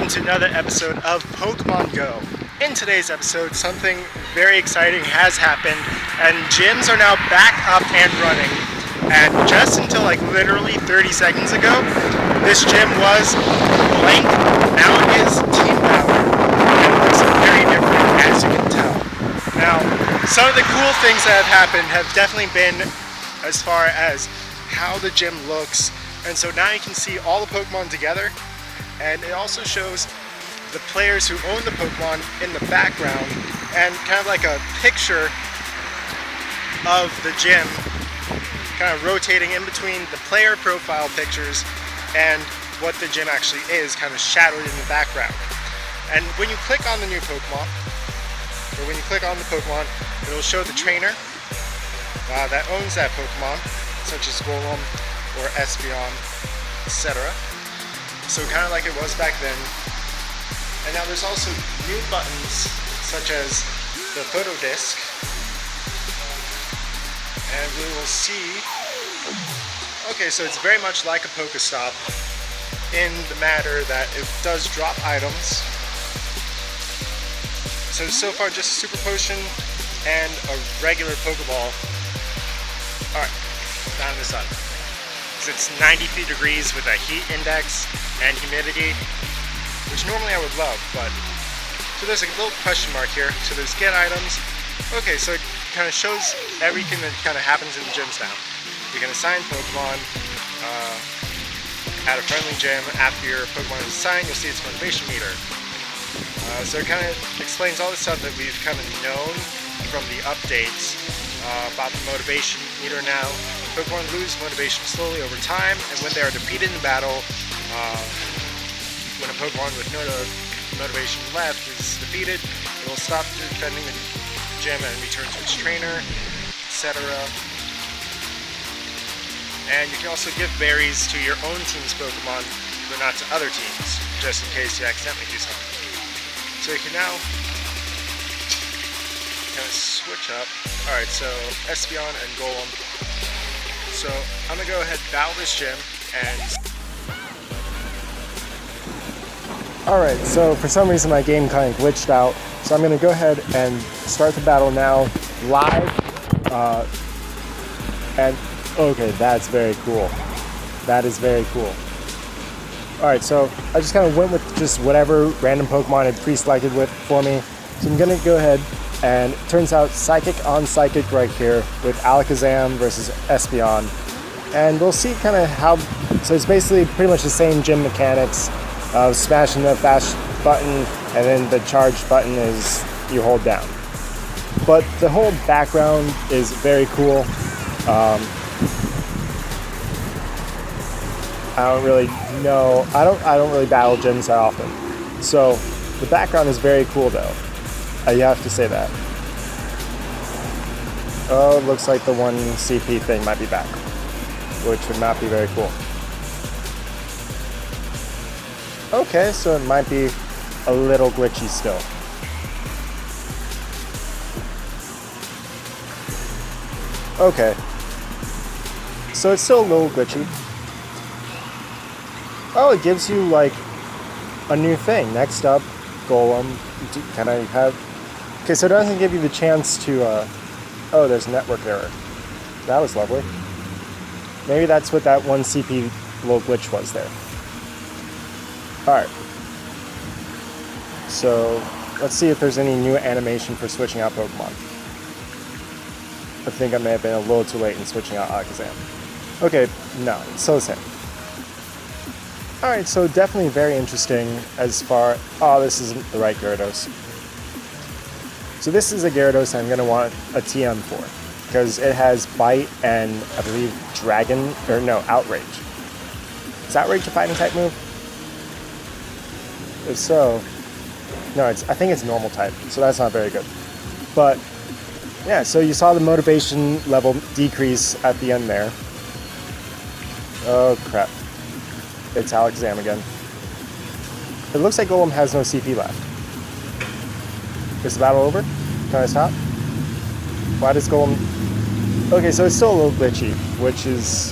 welcome to another episode of Pokemon Go. In today's episode, something very exciting has happened, and gyms are now back up and running. And just until like literally 30 seconds ago, this gym was blank. Now it is Team Power, and it looks very different, as you can tell. Now, some of the cool things that have happened have definitely been as far as how the gym looks. And so now you can see all the Pokemon together, and it also shows the players who own the Pokemon in the background, and kind of like a picture of the gym kind of rotating in between the player profile pictures and what the gym actually is, kind of shadowed in the background. And when you click on the new Pokemon, or when you click on the Pokemon, it'll show the trainer that owns that Pokemon, such as Golem or Espeon, etc. So kind of like it was back then. And now there's also new buttons, such as the photo disc. And we will see, okay, so it's very much like a Pokestop in the matter that it does drop items. So far just a Super Potion and a regular Pokeball. Alright, down this up. It's 90 degrees with a heat index and humidity, which normally I would love, but so there's a little question mark here. So there's get items. Okay, so it kind of shows everything that kind of happens in the gyms now. You can assign Pokemon at a friendly gym. After your Pokemon is assigned, you'll see its motivation meter. So it kind of explains all the stuff that we've kind of known from the updates about the motivation meter now. Pokemon lose motivation slowly over time, and when they are defeated in battle, when a Pokemon with no motivation left is defeated, it will stop defending the gym and return to its trainer, etc. And you can also give berries to your own team's Pokemon, but not to other teams, just in case you accidentally do something. So you can now kind of switch up. Alright, so Espeon and Golem. So I'm gonna go ahead and battle this gym and... Alright, so for some reason my game kind of glitched out. So I'm gonna go ahead and start the battle now, live. And okay, that's very cool. That is very cool. Alright, so I just kind of went with just whatever random Pokemon had pre-selected with for me. So I'm gonna go ahead, and it turns out Psychic on Psychic right here with Alakazam versus Espeon. And we'll see kind of how, so it's basically pretty much the same gym mechanics of smashing the fast button, and then the charge button is you hold down. But the whole background is very cool. I don't really know, I don't really battle gyms that often. So the background is very cool though. You have to say that. Oh, it looks like the one CP thing might be back, which would not be very cool. Okay, so it might be a little glitchy still. Okay. So it's still a little glitchy. Oh, it gives you like a new thing. Next up, Golem. Can I have... Okay, so it doesn't give you the chance to... Oh, there's network error. That was lovely. Maybe that's what that one CP little glitch was there. Alright. So, let's see if there's any new animation for switching out Pokemon. I think I may have been a little too late in switching out Alakazam. Okay, no, it's still the same. Alright, so definitely very interesting as far... Oh, this isn't the right Gyarados. So this is a Gyarados I'm going to want a TM for, because it has Bite and, I believe, Dragon... Or no, Outrage. Is Outrage a fighting type move? If so... No, I think it's normal type, so that's not very good. But, yeah, so you saw the motivation level decrease at the end there. Oh, crap. It's Alakazam again. It looks like Golem has no CP left. Is the battle over? Can I stop? Why does Golem... Okay, so it's still a little glitchy, which is...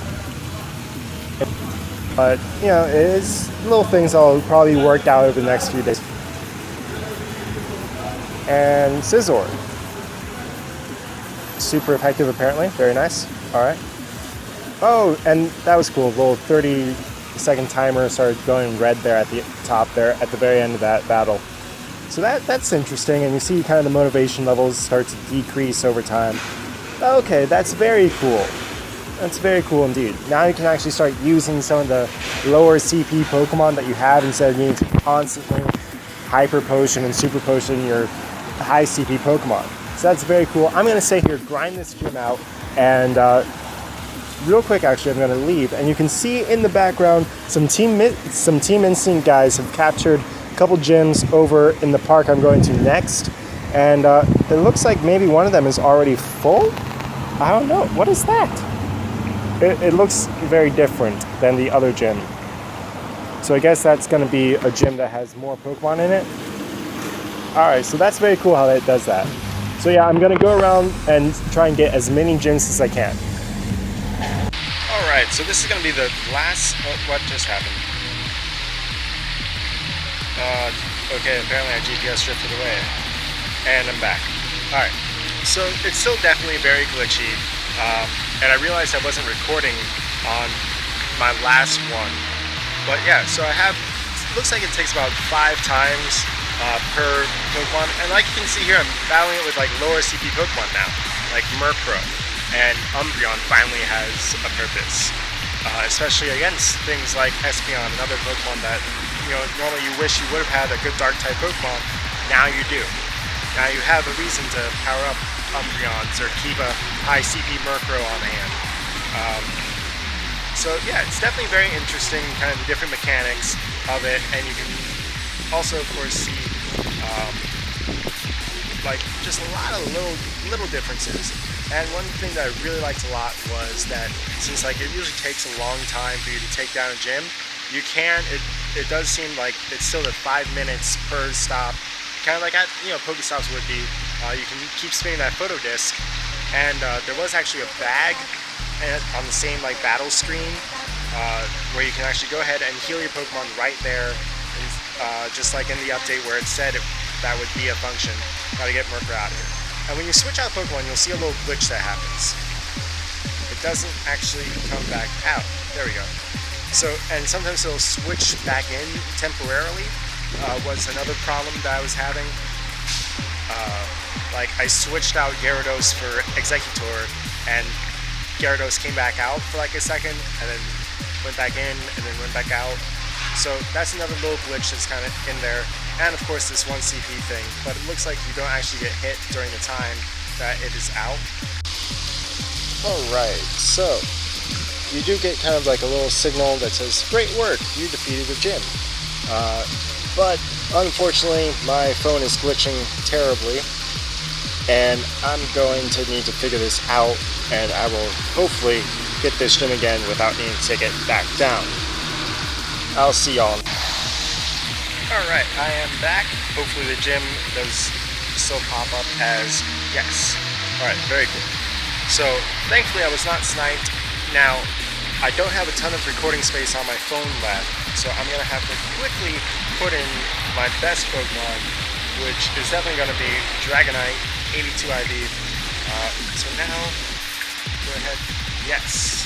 But, you know, it is little things that'll probably work out over the next few days. And Scizor. Super effective apparently, very nice. Alright. Oh, and that was cool. A little 30-second timer started going red there at the top there at the very end of that battle. So that's interesting, and you see kind of the motivation levels start to decrease over time. Okay, that's very cool. That's very cool indeed. Now you can actually start using some of the lower CP Pokemon that you have instead of needing to constantly Hyper Potion and Super Potion your high CP Pokemon. So that's very cool. I'm going to stay here, grind this gym out, and real quick actually I'm going to leave. And you can see in the background some Team Instinct guys have captured a couple gyms over in the park I'm going to next. And it looks like maybe one of them is already full? I don't know. What is that? It looks very different than the other gym. So I guess that's going to be a gym that has more Pokemon in it. Alright, so that's very cool how it does that. So yeah, I'm going to go around and try and get as many gyms as I can. Alright, so this is going to be the last... what just happened? Okay, apparently I GPS drifted away. And I'm back. Alright, so it's still definitely very glitchy. And I realized I wasn't recording on my last one. But yeah, so I have, it looks like it takes about 5 times per Pokemon. And like you can see here, I'm battling it with like lower CP Pokemon now, like Murkrow. And Umbreon finally has a purpose. Especially against things like Espeon and other Pokemon that, you know, normally you wish you would have had a good Dark-type Pokemon. Now you do. Now you have a reason to power up Umbreons or keep a high CP Murkrow on hand. So yeah, it's definitely very interesting, kind of the different mechanics of it, and you can also, of course, see like just a lot of little differences. And one thing that I really liked a lot was that since like it usually takes a long time for you to take down a gym, you can it does seem like it's still at 5 minutes per stop. Kind of like at, you know, Pokestops would be. You can keep spinning that photo disc, and there was actually a bag on the same like battle screen where you can actually go ahead and heal your Pokemon right there, and, just like in the update where it said that would be a function. Gotta get Murkrow out of here. And when you switch out Pokemon, you'll see a little glitch that happens. It doesn't actually come back out. There we go. So, and sometimes it'll switch back in temporarily. Was another problem that I was having. Like I switched out Gyarados for Exeggutor, and Gyarados came back out for like a second, and then went back in, and then went back out. So that's another little glitch that's kind of in there. And of course this 1 CP thing, but it looks like you don't actually get hit during the time that it is out. Alright, so you do get kind of like a little signal that says, "Great work, you defeated the gym." But unfortunately, my phone is glitching terribly, and I'm going to need to figure this out, and I will hopefully get this gym again without needing to take it back down. I'll see y'all. Alright, I am back. Hopefully the gym does still pop up as yes. Alright, very cool. So, thankfully I was not sniped. Now, I don't have a ton of recording space on my phone left, so I'm going to have to quickly put in my best Pokemon, which is definitely going to be Dragonite, 82 IV. So now, go ahead, yes,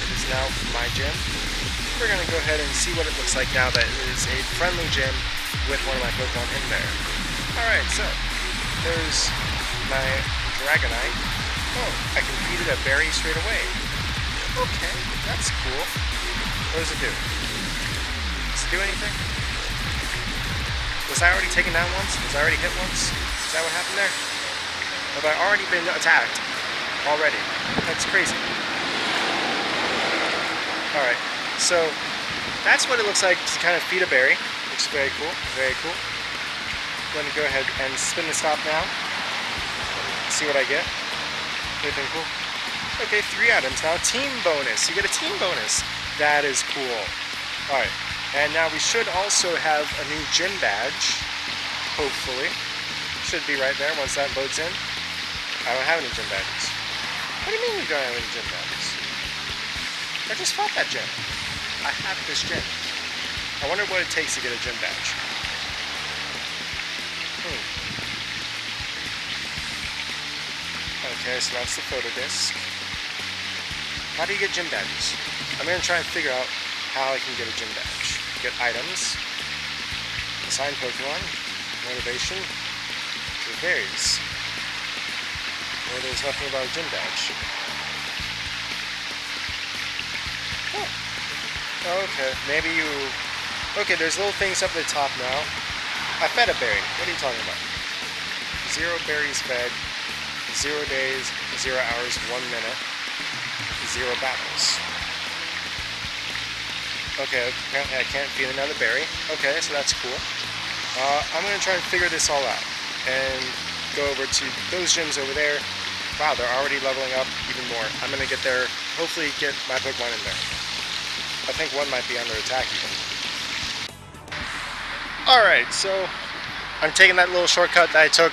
it is now my gym. We're going to go ahead and see what it looks like now that it is a friendly gym with one of my Pokemon in there. Alright, so, there's my Dragonite. Oh, I can feed it a berry straight away. Okay, that's cool. What does it do? Does it do anything? Was I already taken down once? Was I already hit once? Is that what happened there? Have I already been attacked? Already. That's crazy. Alright, so that's what it looks like to kind of feed a berry, which is very cool, very cool. Let me go ahead and spin the stop now. See what I get. Anything cool? Okay, 3 items now. Team bonus. You get a team bonus. That is cool. Alright. And now we should also have a new gym badge. Hopefully. Should be right there once that loads in. I don't have any gym badges. What do you mean you don't have any gym badges? I just fought that gym. I have this gym. I wonder what it takes to get a gym badge. Okay, so that's the photo disc. How do you get gym badges? I'm going to try and figure out how I can get a gym badge. Get items. Assign Pokemon. Motivation. It varies. Well, there's nothing about a gym badge. Oh, okay, maybe you... Okay, there's little things up at the top now. I fed a berry. What are you talking about? 0 berries fed, 0 days, 0 hours, 1 minute, 0 battles. Okay, apparently I can't feed another berry. Okay, so that's cool. I'm going to try and figure this all out and go over to those gyms over there. Wow, they're already leveling up even more. I'm going to get there, hopefully get my Pokemon in there. I think one might be under attack even. Alright, so I'm taking that little shortcut that I took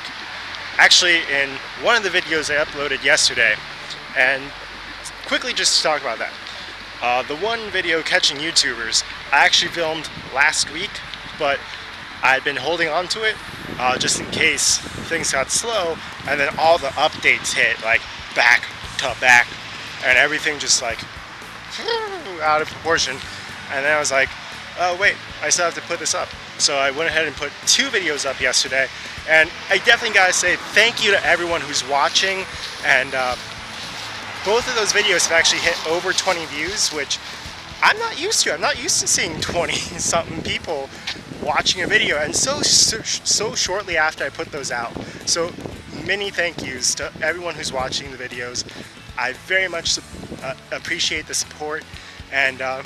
actually in one of the videos I uploaded yesterday, and quickly just to talk about that. The one video catching YouTubers I actually filmed last week, but I'd been holding on to it just in case things got slow, and then all the updates hit like back to back, and everything just like out of proportion. And then I was like, oh wait, I still have to put this up. So I went ahead and put 2 videos up yesterday, and I definitely gotta say thank you to everyone who's watching, and both of those videos have actually hit over 20 views, which I'm not used to. I'm not used to seeing 20 something people watching a video, and so shortly after I put those out. So many thank yous to everyone who's watching the videos. I very much appreciate the support, and I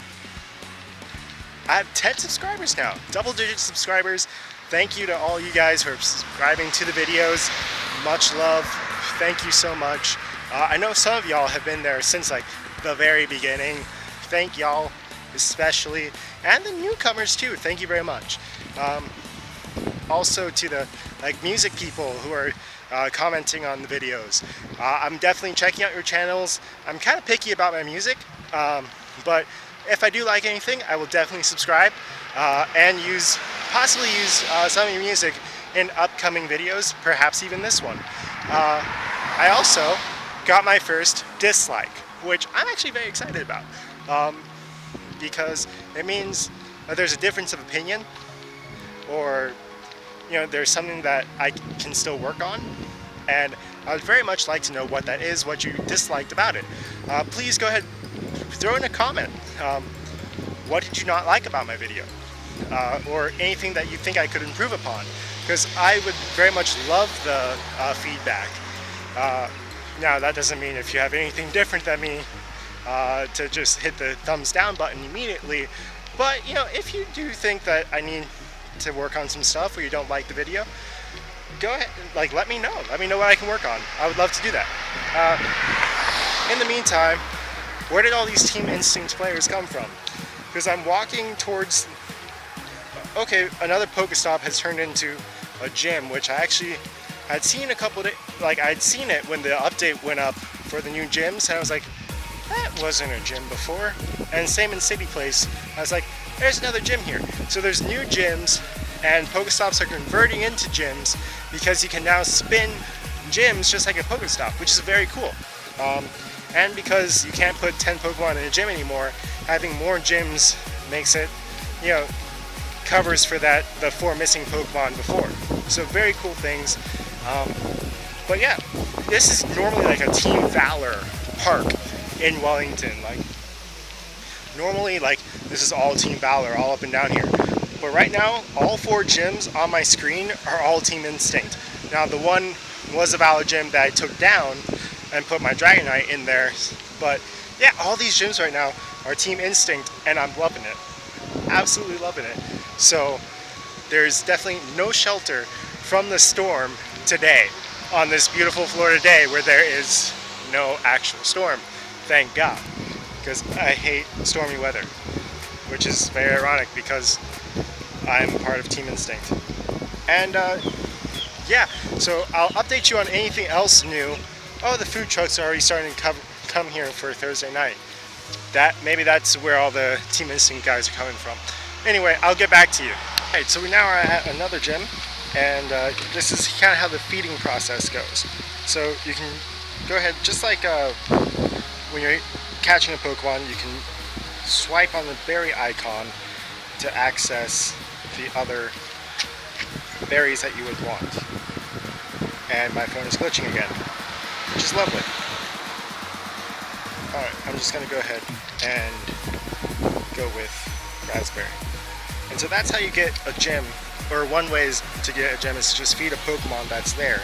have 10 subscribers now, double-digit subscribers. Thank you to all you guys who are subscribing to the videos. Much love. Thank you so much. I know some of y'all have been there since like the very beginning. Thank y'all especially, and the newcomers too. Thank you very much. Also to the music people who are commenting on the videos. I'm definitely checking out your channels. I'm kind of picky about my music, but if I do like anything, I will definitely subscribe and possibly use some of your music in upcoming videos, perhaps even this one. I also got my first dislike, which I'm actually very excited about, because it means that there's a difference of opinion, or there's something that I can still work on, and I would very much like to know what that is, what you disliked about it. Please go ahead, throw in a comment. What did you not like about my video? Or anything that you think I could improve upon? Because I would very much love the feedback. Now that doesn't mean if you have anything different than me to just hit the thumbs down button immediately, but if you do think that I need to work on some stuff, or you don't like the video, go ahead, let me know what I can work on. I would love to do that. In the meantime, where did all these Team Instinct players come from? Because I'm walking towards, okay, another Pokestop has turned into a gym, which I actually had seen a couple of, I'd seen it when the update went up for the new gyms, and I was like, that wasn't a gym before. And same in City Place, I was like, there's another gym here. So there's new gyms, and Pokestops are converting into gyms, because you can now spin gyms just like a Pokestop, which is very cool. And because you can't put 10 Pokemon in a gym anymore, having more gyms makes it, covers for the 4 missing Pokemon before. So very cool things. But yeah, this is normally like a Team Valor park in Wellington. Normally this is all Team Valor, all up and down here. But right now, all 4 gyms on my screen are all Team Instinct. Now the one was a Valor gym that I took down and put my Dragonite in there. But yeah, all these gyms right now are Team Instinct, and I'm loving it. Absolutely loving it. So there's definitely no shelter from the storm today on this beautiful Florida day where there is no actual storm. Thank God, because I hate stormy weather, which is very ironic because I'm part of Team Instinct. And yeah, so I'll update you on anything else new. Oh, the food trucks are already starting to come here for Thursday night. maybe that's where all the Team Instinct guys are coming from. Anyway, I'll get back to you. Alright, so we now are at another gym, and this is kind of how the feeding process goes. So you can go ahead, just like when you're catching a Pokemon, you can swipe on the berry icon to access the other berries that you would want. And my phone is glitching again, which is lovely. Alright, I'm just going to go ahead and go with Raspberry. And so that's how you get a gym, or one way to get a gym is to just feed a Pokemon that's there.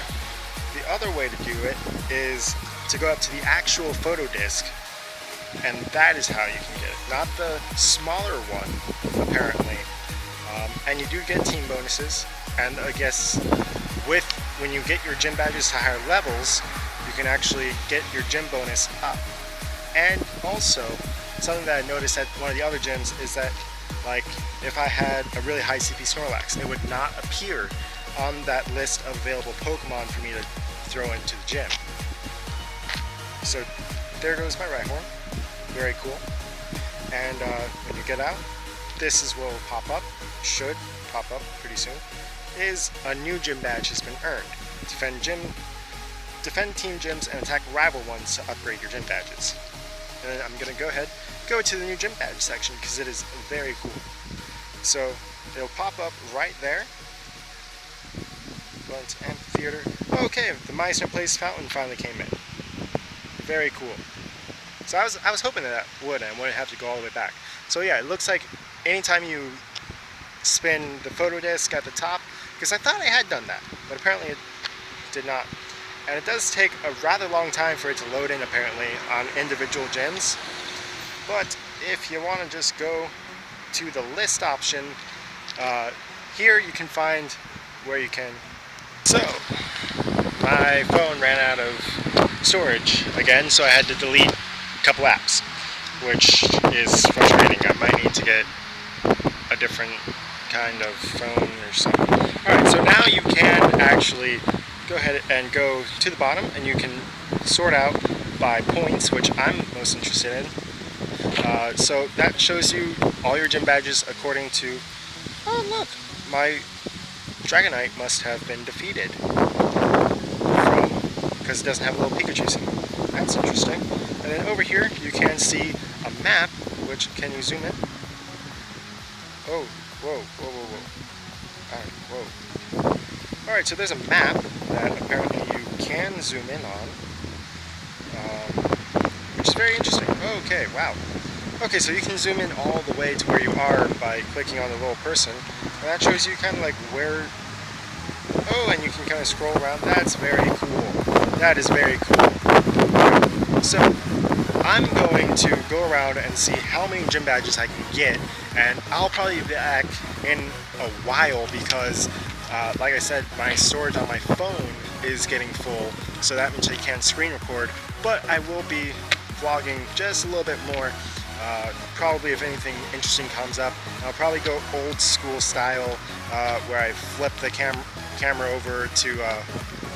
The other way to do it is to go up to the actual photo disc, and that is how you can get it, not the smaller one, apparently. And you do get team bonuses, and I guess when you get your gym badges to higher levels, you can actually get your gym bonus up. And also, something that I noticed at one of the other gyms is that, like, if I had a really high CP Snorlax, it would not appear on that list of available Pokemon for me to throw into the gym. So there goes my Rhyhorn. Very cool. And when you get out, this is what will pop up, should pop up pretty soon, is a new gym badge has been earned. Defend team gyms and attack rival ones to upgrade your gym badges. And I'm going to go to the new gym badge section because it is very cool. So it'll pop up right there. Go into Amphitheater. Okay, the Meisner Place fountain finally came in. Very cool. So I was hoping that would, and wouldn't have to go all the way back. So yeah, it looks like anytime you spin the photo disc at the top, because I thought I had done that, but apparently it did not. And it does take a rather long time for it to load in, apparently, on individual gyms. But if you want to just go to the list option, here you can find where you can. So, my phone ran out of storage again, so I had to delete a couple apps, which is frustrating. I might need to get a different kind of phone or something. Alright, so now you can actually go ahead and go to the bottom, and you can sort out by points, which I'm most interested in. So that shows you all your gym badges according to, oh look, my Dragonite must have been defeated because it doesn't have a little Pikachu symbol. That's interesting. And then over here you can see a map, which, can you zoom in? Oh, whoa, whoa, whoa, whoa. Alright, whoa. Alright, so there's a map that apparently you can zoom in on, which is very interesting. Okay, wow. Okay, so you can zoom in all the way to where you are by clicking on the little person, and that shows you kind of like where, oh, and you can kind of scroll around. That's very cool. That is very cool. So, I'm going to go around and see how many gym badges I can get, and I'll probably be back in a while because, like I said, my storage on my phone is getting full, so that means I can't screen record, but I will be vlogging just a little bit more. Probably if anything interesting comes up, I'll probably go old school style, where I flip the camera over to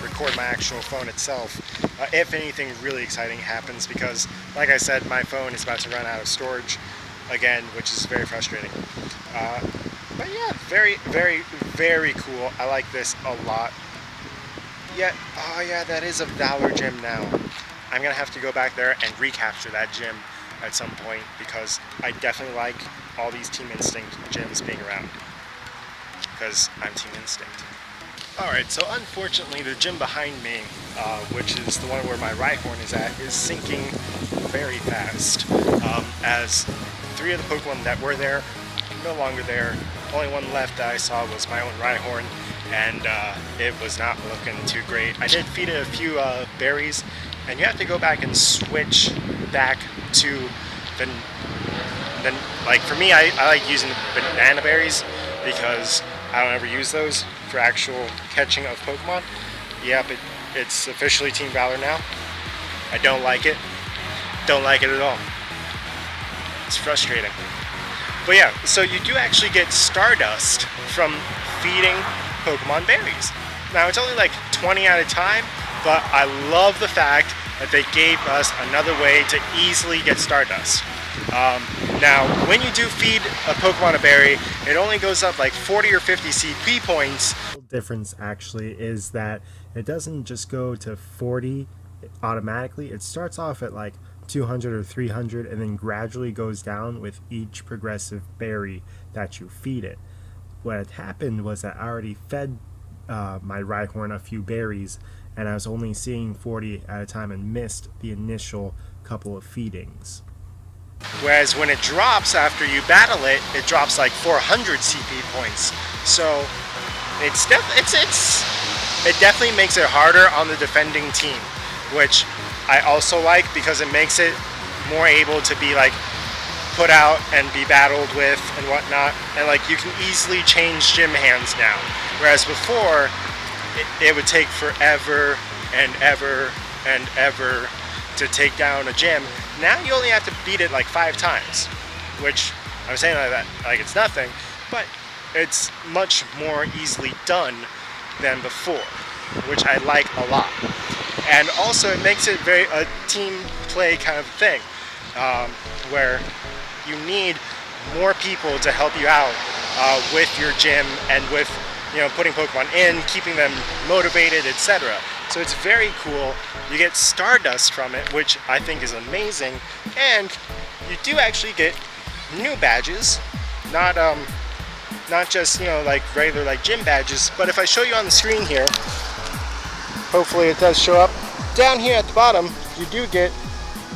record my actual phone itself, if anything really exciting happens, because like I said, my phone is about to run out of storage again, which is very frustrating. But yeah, very, very, very cool. I like this a lot. Yet, oh yeah, that is a Valor gym now. I'm gonna have to go back there and recapture that gym at some point, because I definitely like all these Team Instinct gyms being around, because I'm Team Instinct. Alright, so unfortunately the gym behind me, which is the one where my Rhyhorn is at, is sinking very fast, as 3 of the Pokemon that were there are no longer there. Only one left that I saw was my own Rhyhorn, and it was not looking too great. I did feed it a few berries, and you have to go back and switch back to the like, for me, I like using the banana berries because I don't ever use those for actual catching of Pokemon. Yep, it's officially Team Valor now. I don't like it. Don't like it at all. It's frustrating. But yeah, so you do actually get Stardust from feeding Pokemon berries. Now, it's only like 20 at a time, but I love the fact that they gave us another way to easily get Stardust. Now, when you do feed a Pokemon a berry, it only goes up like 40 or 50 CP points. The difference actually is that it doesn't just go to 40 automatically. It starts off at like 200 or 300 and then gradually goes down with each progressive berry that you feed it. What had happened was that I already fed my Rhyhorn a few berries, and I was only seeing 40 at a time and missed the initial couple of feedings. Whereas when it drops after you battle it, it drops like 400 CP points. So it definitely makes it harder on the defending team, which I also like because it makes it more able to be like put out and be battled with and whatnot. And like you can easily change gym hands now, whereas before it would take forever and ever and ever to take down a gym. Now you only have to beat it like 5 times, which I'm saying like that like it's nothing, but it's much more easily done than before, which I like a lot. And also it makes it very a team play kind of thing, where you need more people to help you out with your gym and with putting Pokemon in, keeping them motivated, etc. So it's very cool. You get Stardust from it, which I think is amazing, and you do actually get new badges, not just like regular like gym badges. But if I show you on the screen here, hopefully it does show up. Down here at the bottom, you do get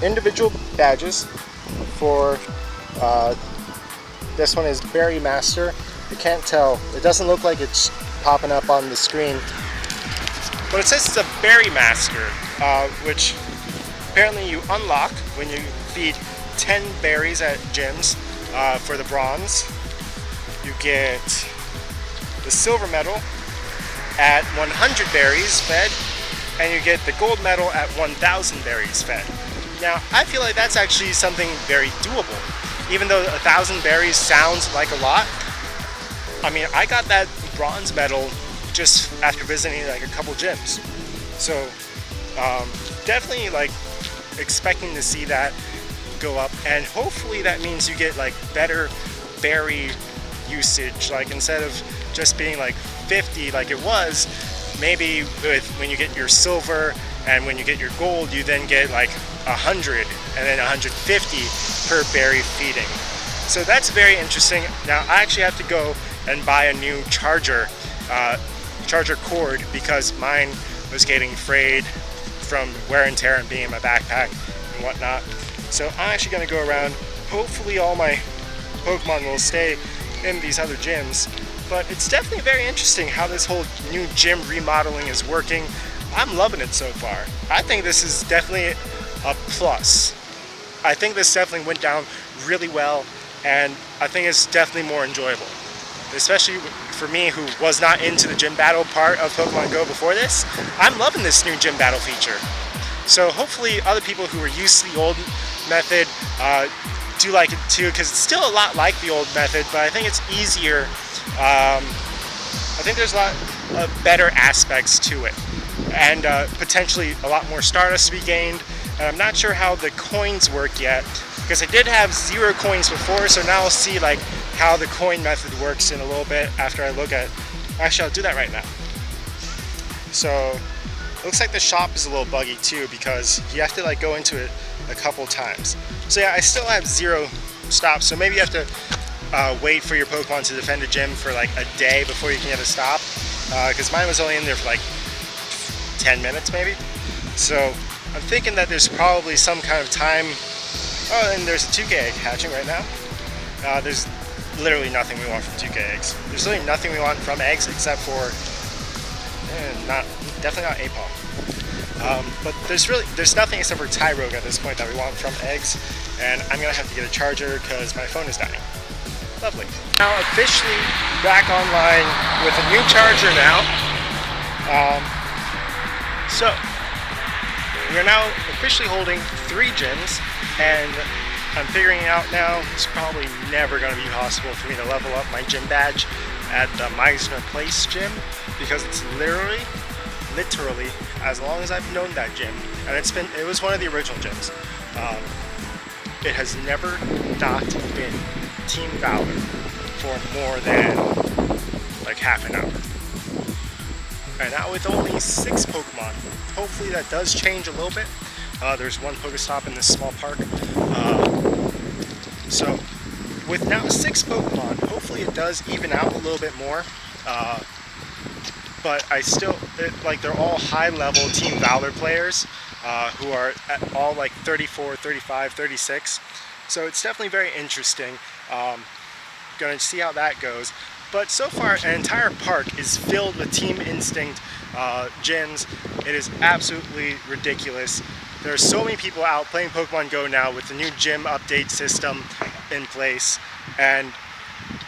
individual badges for this one is Berry Master. You can't tell. It doesn't look like it's popping up on the screen, but it says it's a Berry Master, which apparently you unlock when you feed 10 berries at gyms. For the bronze, you get the silver medal at 100 berries fed, and you get the gold medal at 1,000 berries fed. Now, I feel like that's actually something very doable. Even though 1,000 berries sounds like a lot, I mean, I got that bronze medal just after visiting like a couple gyms. So definitely like expecting to see that go up, and hopefully that means you get like better berry usage. Like instead of just being like 50 like it was, maybe when you get your silver and when you get your gold, you then get like 100 and then 150 per berry feeding. So that's very interesting. Now I actually have to go and buy a new charger cord because mine was getting frayed from wear and tear and being in my backpack and whatnot. So I'm actually going to go around. Hopefully all my Pokemon will stay in these other gyms, but it's definitely very interesting how this whole new gym remodeling is working. I'm loving it so far. I think this is definitely a plus. I think this definitely went down really well, and I think it's definitely more enjoyable. Especially for me, who was not into the gym battle part of Pokemon Go before this. I'm loving this new gym battle feature. So hopefully other people who are used to the old method do like it too, because it's still a lot like the old method, but I think it's easier. I think there's a lot of better aspects to it, and potentially a lot more Stardust to be gained. And I'm not sure how the coins work yet, because I did have 0 coins before, so now I'll see like how the coin method works in a little bit after I look at. Actually, I'll do that right now. So looks like the shop is a little buggy too, because you have to like go into it a couple times. So yeah, I still have 0 stops, so maybe you have to wait for your Pokemon to defend a gym for like a day before you can get a stop, because mine was only in there for like 10 minutes maybe. So I'm thinking that there's probably some kind of time. Oh, and there's a 2K egg hatching right now. There's literally nothing we want from 2K eggs. There's literally nothing we want from eggs except for definitely not Apom. But there's nothing except for Tyrogue at this point that we want from eggs, and I'm gonna have to get a charger because my phone is dying. Lovely. Now officially back online with a new charger now. So we are now officially holding 3 gyms, and I'm figuring out now it's probably never going to be possible for me to level up my gym badge at the Meisner Place gym, because it's literally as long as I've known that gym, and it was one of the original gyms. it has never not been Team Valor for more than like half an hour. And now with only 6 Pokemon, hopefully that does change a little bit. There's one Pokestop in this small park. So with now 6 Pokemon, hopefully it does even out a little bit more. But I still, they're all high level Team Valor players who are at all like 34, 35, 36. So it's definitely very interesting. Gonna see how that goes. But so far, an entire park is filled with Team Instinct gyms. It is absolutely ridiculous. There are so many people out playing Pokemon Go now with the new gym update system in place, and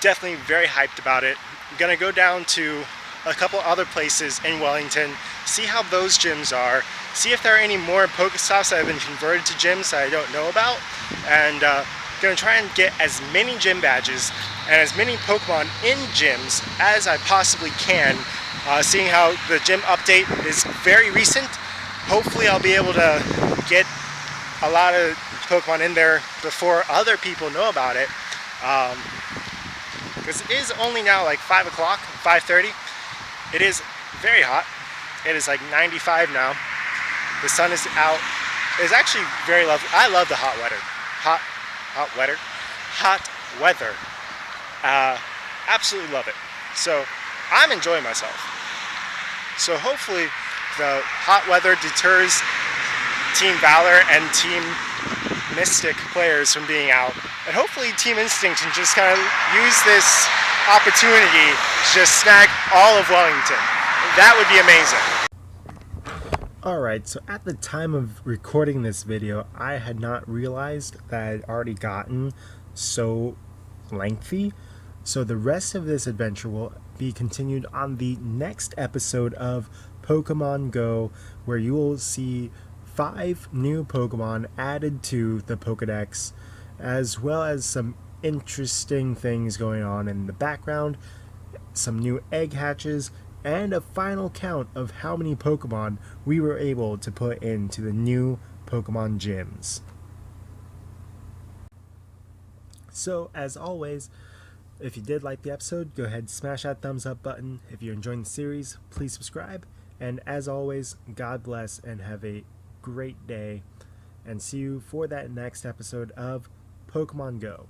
definitely very hyped about it. I'm gonna go down to a couple other places in Wellington, see how those gyms are, see if there are any more Pokestops that have been converted to gyms that I don't know about, and gonna try and get as many gym badges and as many Pokemon in gyms as I possibly can, seeing how the gym update is very recent. Hopefully I'll be able to get a lot of Pokemon in there before other people know about it, because it is only now like 5 o'clock, 5:30. It is very hot. It is like 95 now. The sun is out. It's actually very lovely. I love the hot weather. Hot weather. Absolutely love it. So I'm enjoying myself. So hopefully the hot weather deters Team Valor and Team Mystic players from being out. And hopefully Team Instinct can just kind of use this opportunity to just snag all of Wellington. That would be amazing. Alright, so at the time of recording this video, I had not realized that I had already gotten so lengthy. So the rest of this adventure will be continued on the next episode of Pokemon Go, where you will see 5 new Pokemon added to the Pokedex, as well as some interesting things going on in the background, some new egg hatches, and a final count of how many Pokemon we were able to put into the new Pokemon gyms. So, as always, if you did like the episode, go ahead and smash that thumbs up button. If you're enjoying the series, please subscribe. And as always, God bless and have a great day. And see you for that next episode of Pokemon Go.